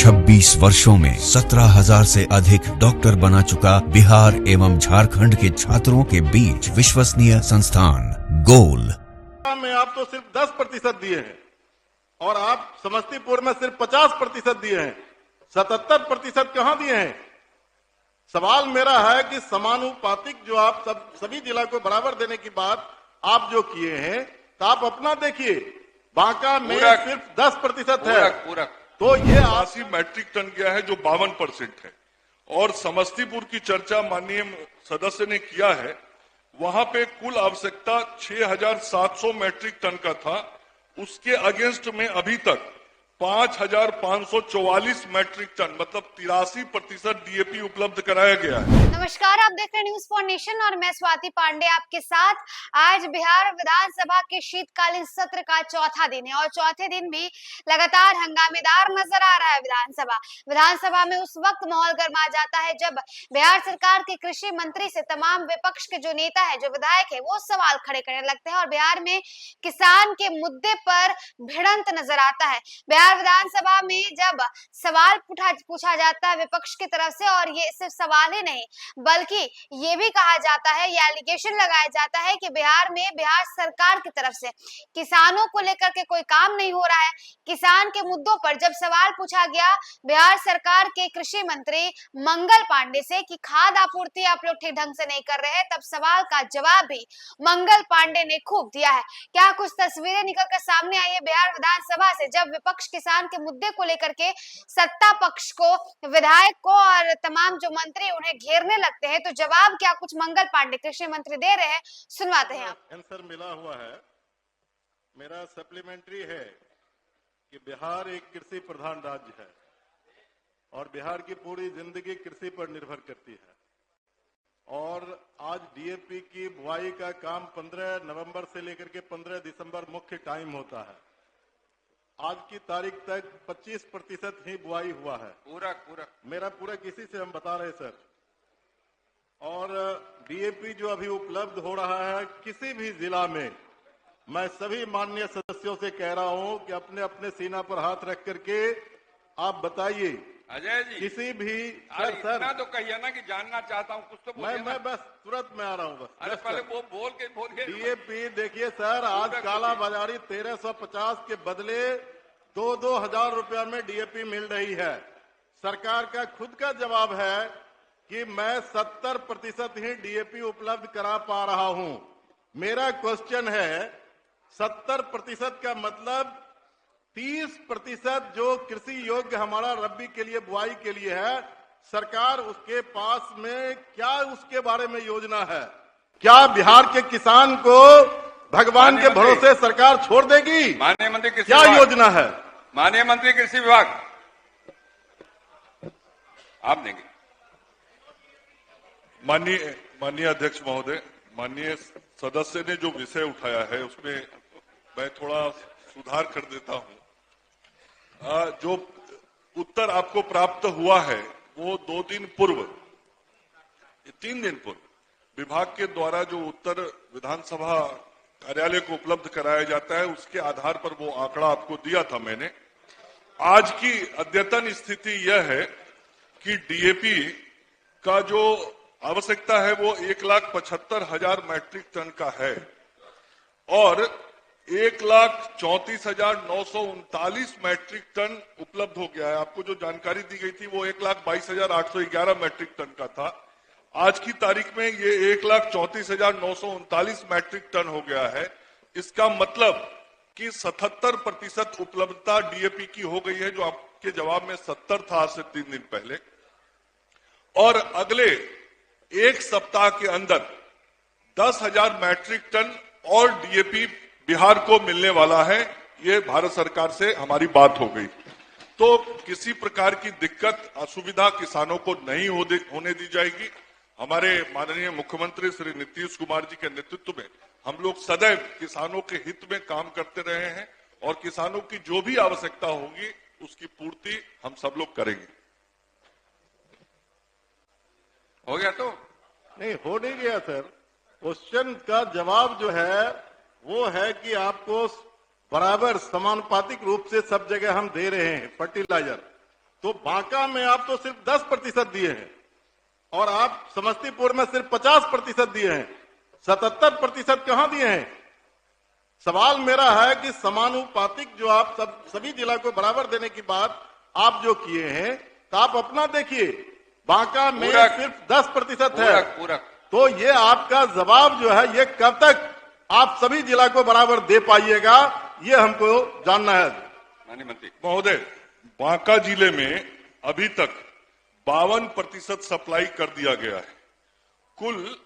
26 वर्षों में 17,000 से अधिक डॉक्टर बना चुका बिहार एवं झारखंड के छात्रों के बीच विश्वसनीय संस्थान गोल में आप तो सिर्फ 10% दिए हैं और आप समस्तीपुर में सिर्फ 50% दिए हैं। 77% कहां दिए हैं? सवाल मेरा है कि समानुपातिक जो आप सभी जिला को बराबर देने की बात आप जो किए हैं, तो आप अपना देखिए। बांका में सिर्फ 10% है। तो ये 80 मैट्रिक टन गया है जो 52% है। और समस्तीपुर की चर्चा माननीय सदस्य ने किया है, वहां पे कुल आवश्यकता 6,700 मैट्रिक टन का था। उसके अगेंस्ट में अभी तक 5,544 मैट्रिक टन मतलब 83% डीएपी उपलब्ध कराया गया है। नमस्कार, आप देख रहे हैं न्यूज फॉर नेशन और मैं स्वाति पांडे आपके साथ। आज बिहार विधानसभा के शीतकालीन सत्र का चौथा दिन है और चौथे दिन भी लगातार हंगामेदार नजर आ रहा है। विधानसभा में उस वक्त माहौल गर्मा जाता है जब बिहार सरकार के कृषि मंत्री से तमाम विपक्ष के जो नेता है, जो विधायक है, वो सवाल खड़े करने लगते हैं और बिहार में किसान के मुद्दे पर भिड़ंत नजर आता है। बिहार विधानसभा में जब सवाल पूछा जाता है विपक्ष की तरफ से, और ये सिर्फ सवाल ही नहीं बल्कि ये भी कहा जाता है, ये एलिगेशन लगाया जाता है कि बिहार में बिहार सरकार की तरफ से किसानों को लेकर के कोई काम नहीं हो रहा है। किसान के मुद्दों पर जब सवाल पूछा गया बिहार सरकार के कृषि मंत्री मंगल पांडे से कि खाद आपूर्ति आप लोग ठीक ढंग से नहीं कर रहे हैं, तब सवाल का जवाब भी मंगल पांडे ने खूब दिया है। क्या कुछ तस्वीरें निकलकर सामने आई है बिहार विधानसभा से, जब विपक्ष किसान के मुद्दे को लेकर के सत्ता पक्ष को, विधायक को और तमाम जो मंत्री उन्हें घेरने लगते हैं, तो जवाब क्या कुछ मंगल पांडे कृषि मंत्री दे रहे हैं, सुनवाते हैं। आंसर मिला हुआ है, मेरा सप्लीमेंट्री है कि बिहार एक कृषि प्रधान राज्य है और बिहार की पूरी जिंदगी कृषि पर निर्भर करती है। और आज डीएपी की बुआई का काम 15 नवंबर से लेकर के 15 दिसंबर मुख्य टाइम होता है। आज की तारीख तक 25% ही बुआई हुआ है। पूरा किसी से हम बता रहे सर। और डीएपी जो अभी उपलब्ध हो रहा है किसी भी जिला में, मैं सभी माननीय सदस्यों से कह रहा हूं कि अपने अपने सीना पर हाथ रख करके आप बताइए अजय जी, किसी भी सर इतना तो कहिए ना कि जानना चाहता हूं, कुछ तो बोलिए। मैं बस तुरंत में आ रहा हूं बस। अरे पहले वो बोल के डीएपी देखिए सर, आज काला बाजारी 1350 के बदले 2-2 हजार रुपया में डीएपी मिल रही है। सरकार का खुद का जवाब है कि मैं 70% ही डीएपी उपलब्ध करा पा रहा हूं। मेरा क्वेश्चन है 70% का मतलब 30% जो कृषि योग्य हमारा रबी के लिए बुआई के लिए है, सरकार उसके पास में क्या उसके बारे में योजना है? क्या बिहार के किसान को भगवान के भरोसे सरकार छोड़ देगी? माननीय मंत्री कृषि क्या योजना है? माननीय मंत्री कृषि विभाग आप देंगे। माननीय अध्यक्ष महोदय, माननीय सदस्य ने जो विषय उठाया है उसमें मैं थोड़ा सुधार कर देता हूं। जो उत्तर आपको प्राप्त हुआ है वो 2 दिन पूर्व, 3 दिन पूर्व विभाग के द्वारा जो उत्तर विधानसभा कार्यालय को उपलब्ध कराया जाता है उसके आधार पर वो आंकड़ा आपको दिया था मैंने। आज की अद्यतन स्थिति यह है कि डीएपी का जो आवश्यकता है वो 1,75,000 मैट्रिक टन का है और 1,34,939 मैट्रिक टन उपलब्ध हो गया है। आपको जो जानकारी दी गई थी वो 1,22,811 मैट्रिक टन का था। आज की तारीख में ये 1,34,939 मैट्रिक टन हो गया है। इसका मतलब कि 77% उपलब्धता डीएपी की हो गई है, जो आपके जवाब में 70 था आज से 3 दिन पहले। और अगले एक सप्ताह के अंदर 10,000 मैट्रिक टन और डीएपी बिहार को मिलने वाला है। ये भारत सरकार से हमारी बात हो गई, तो किसी प्रकार की दिक्कत असुविधा किसानों को नहीं होने दी जाएगी। हमारे माननीय मुख्यमंत्री श्री नीतीश कुमार जी के नेतृत्व में हम लोग सदैव किसानों के हित में काम करते रहे हैं और किसानों की जो भी आवश्यकता होगी उसकी पूर्ति हम सब लोग करेंगे। हो गया तो नहीं हो नहीं गया सर। क्वेश्चन का जवाब जो है वो है कि आपको बराबर समानुपातिक रूप से सब जगह हम दे रहे हैं फर्टिलाइजर। तो बांका में आप तो सिर्फ 10% दिए हैं और आप समस्तीपुर में सिर्फ 50% दिए हैं। 77% कहां दिए हैं? सवाल मेरा है कि समानुपातिक जो आप सभी जिला को बराबर देने की बात आप जो किए हैं, तो आप अपना देखिए, बांका में सिर्फ 10% है। तो ये आपका जवाब जो है, ये कब तक आप सभी जिला को बराबर दे पाइएगा, ये हमको जानना है। माननीय मंत्री महोदय, बांका जिले में अभी तक 52% सप्लाई कर दिया गया है। कुल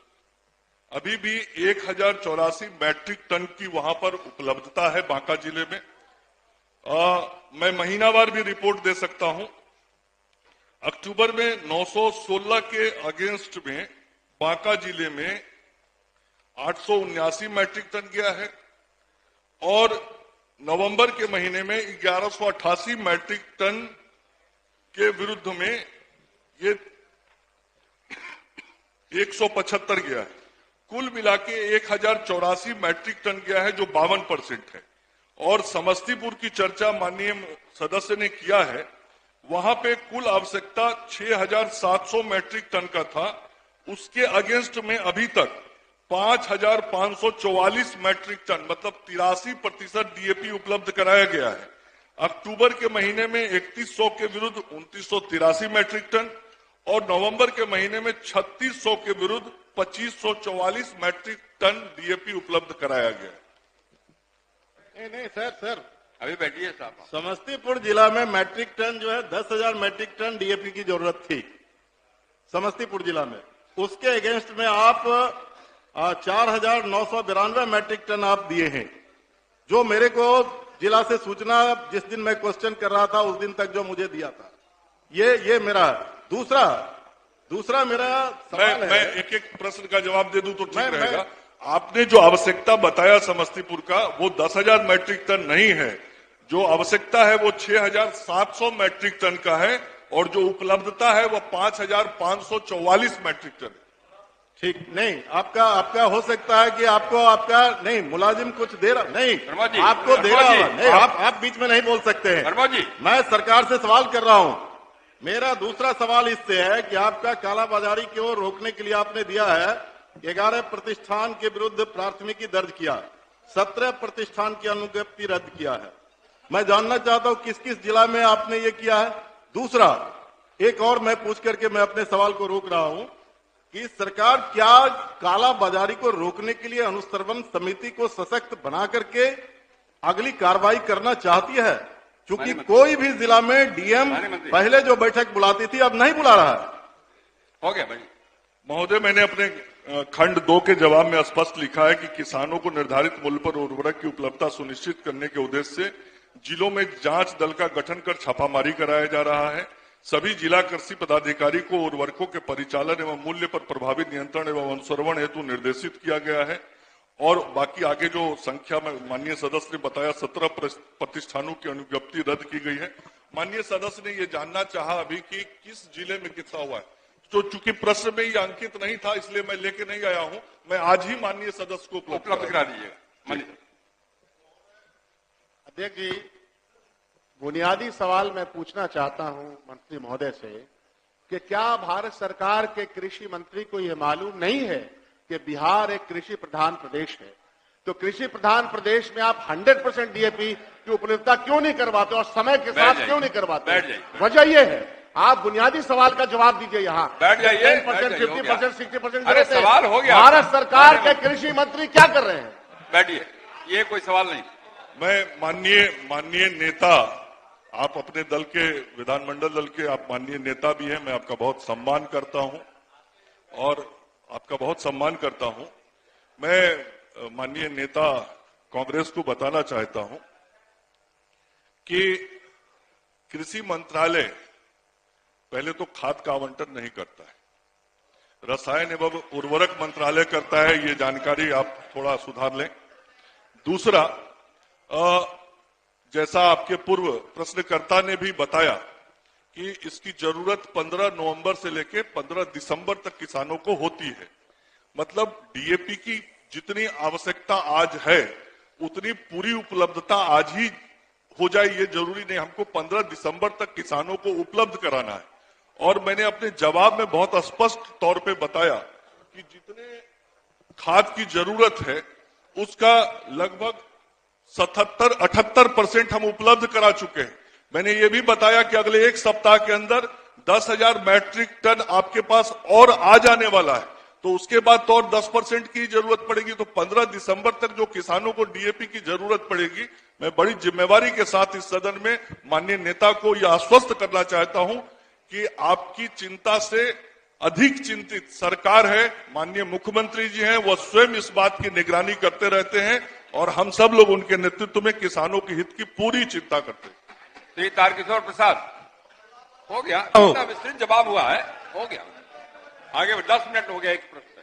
अभी भी 1084 मैट्रिक टन की वहां पर उपलब्धता है बांका जिले में। मैं महीनावार भी रिपोर्ट दे सकता हूं। अक्टूबर में 916 के अगेंस्ट में बांका जिले में 879 मैट्रिक टन गया है और नवंबर के महीने में 1188 मैट्रिक टन के विरुद्ध में ये 175 गया है। कुल मिला के 1084 मैट्रिक टन गया है, जो 52% है। और समस्तीपुर की चर्चा माननीय सदस्य ने किया है, वहां पे कुल आवश्यकता 6700 मैट्रिक टन का था। उसके अगेंस्ट में अभी तक 5544 मैट्रिक टन, मतलब 83% डीएपी उपलब्ध कराया गया है। अक्टूबर के महीने में 3100 के विरुद्ध 2983 मैट्रिक टन और नवंबर के महीने में 3600 के विरुद्ध 2544 मैट्रिक टन डीएपी उपलब्ध कराया गया है। नहीं सर, अभी बैठिए साहब। समस्तीपुर जिला में मैट्रिक टन जो है 10,000 मैट्रिक टन डीएपी की जरूरत थी समस्तीपुर जिला में। उसके अगेंस्ट में आप 4,992 मैट्रिक टन आप दिए हैं, जो मेरे को जिला से सूचना जिस दिन मैं क्वेश्चन कर रहा था उस दिन तक जो मुझे दिया था। ये मेरा दूसरा मेरा सवाल है। मैं एक एक प्रश्न का जवाब दे दूं तो ठीक रहेगा। आपने जो आवश्यकता बताया समस्तीपुर का, वो 10,000 मैट्रिक टन नहीं है। जो आवश्यकता है वो 6,700 मैट्रिक टन का है और जो उपलब्धता है वो 5,544 मैट्रिक टन। ठीक नहीं, आपका हो सकता है कि आपका नहीं मुलाजिम कुछ दे रहा नहीं, आपको दे रहा है नहीं, आप बीच में नहीं बोल सकते हैं। मैं सरकार से सवाल कर रहा हूं। मेरा दूसरा सवाल इससे है कि आपका कालाबाजारी को रोकने के लिए आपने दिया है 11 प्रतिष्ठान के विरुद्ध प्राथमिकी दर्ज किया, 17 प्रतिष्ठान की अनुज्ञप्ति रद्द किया है। मैं जानना चाहता हूं किस किस जिला में आपने ये किया है। दूसरा एक और मैं पूछ करके मैं अपने सवाल को रोक रहा हूं कि सरकार क्या कालाबाजारी को रोकने के लिए अनुश्रवण समिति को सशक्त बना करके अगली कार्रवाई करना चाहती है? क्योंकि कोई भी जिला में डीएम पहले जो बैठक बुलाती थी अब नहीं बुला रहा है। हो गया भाई। महोदय, मैंने अपने खंड 2 के जवाब में स्पष्ट लिखा है कि किसानों को निर्धारित मूल्य पर उर्वरक की उपलब्धता सुनिश्चित करने के उद्देश्य से जिलों में जांच दल का गठन कर छापामारी कराया जा रहा है। सभी जिला कृषि पदाधिकारी को उर्वरकों के परिचालन एवं मूल्य पर प्रभावी नियंत्रण एवं अनुश्रवण हेतु निर्देशित किया गया है। और बाकी आगे जो संख्या में माननीय सदस्य ने बताया 17 प्रतिष्ठानों की अनुज्ञप्ति रद्द की गई है। माननीय सदस्य ने ये जानना चाहा अभी कि किस जिले में कितना हुआ है, तो चूंकि प्रश्न में ये अंकित नहीं था इसलिए मैं लेके नहीं आया हूं। मैं आज ही माननीय सदस्य को उपलब्ध करा दीजिएगा। अध्यक्ष जी, बुनियादी सवाल मैं पूछना चाहता हूं मंत्री महोदय से कि क्या भारत सरकार के कृषि मंत्री को यह मालूम नहीं है कि बिहार एक कृषि प्रधान प्रदेश है? तो कृषि प्रधान प्रदेश में आप 100% डीएपी की उपलब्धता क्यों नहीं करवाते और समय के साथ क्यों नहीं करवाते? वजह यह है, आप बुनियादी सवाल का जवाब दीजिए। यहाँ 10%, 50%, 60%। अरे सवाल हो गया। भारत सरकार के कृषि मंत्री क्या कर रहे हैं? बैठिए, ये कोई सवाल नहीं। मैं माननीय नेता, आप अपने दल के विधानमंडल दल के आप माननीय नेता भी हैं, मैं आपका बहुत सम्मान करता हूं और आपका बहुत सम्मान करता हूं। मैं माननीय नेता कांग्रेस को बताना चाहता हूं कि कृषि मंत्रालय पहले तो खाद का आवंटन नहीं करता है, रसायन एवं उर्वरक मंत्रालय करता है। ये जानकारी आप थोड़ा सुधार लें। दूसरा, जैसा आपके पूर्व प्रश्नकर्ता ने भी बताया कि इसकी जरूरत 15 नवंबर से लेकर 15 दिसंबर तक किसानों को होती है। मतलब डीएपी की जितनी आवश्यकता आज है उतनी पूरी उपलब्धता आज ही हो जाए ये जरूरी नहीं, हमको 15 दिसंबर तक किसानों को उपलब्ध कराना है। और मैंने अपने जवाब में बहुत स्पष्ट तौर पे बताया कि जितने खाद की जरूरत है उसका लगभग 77-78% हम उपलब्ध करा चुके हैं। मैंने ये भी बताया कि अगले एक सप्ताह के अंदर 10,000 मैट्रिक टन आपके पास और आ जाने वाला है, तो उसके बाद तो और 10% की जरूरत पड़ेगी। तो 15 दिसंबर तक जो किसानों को डीएपी की जरूरत पड़ेगी, मैं बड़ी जिम्मेवारी के साथ इस सदन में माननीय नेता को यह आश्वस्त करना चाहता हूं कि आपकी चिंता से अधिक चिंतित सरकार है। माननीय मुख्यमंत्री जी हैं, वह स्वयं इस बात की निगरानी करते रहते हैं और हम सब लोग उनके नेतृत्व में किसानों के हित की पूरी चिंता करते हैं। श्री तारकिशोर प्रसाद, हो गया, इतना विस्तृत जवाब हुआ है, हो गया। आगे 10 मिनट हो गया एक प्रश्न।